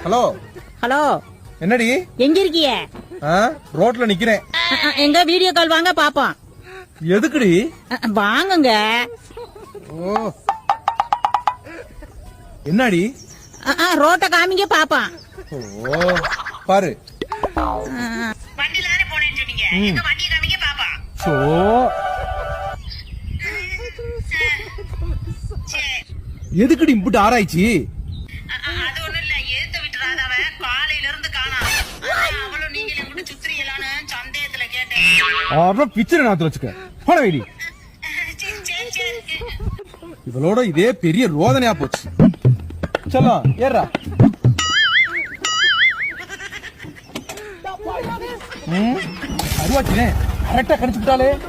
Hello hello, என்னடி? எங்க இருக்கிய? ரோட்ல நிக்கிறேன். எங்க வீடியோ கால் வாங்க பாப்போம். எதுக்குடி? வாங்குங்க. ஓ, என்னடி? ரோட்ட காமிங்க பாப்போம். ஓ, பாரு. வண்டில தானே போனேன்னு சொன்னீங்க. எங்க வண்டியை காமிங்க பாப்போம். சோ, எதுக்குடி இம்புட்டு ஆராய்ச்சி? அது ஒண்ணும் இல்ல, எழுத்த விட்டுறாத. அவன் காலையில இருந்து காணாம். அவளும் நீங்களே கூட சுத்திரியலான்னு சந்தேகத்துல கேட்டேன். அப்புறம் பிச்சரை நாத்து வச்சுக்க. போன வைடி. இவளோட இதே பெரிய ரோதனையா போச்சு. சொல்லும் ஏறா. அருவாச்சினே கரெக்டா கணிச்சுட்டாலே.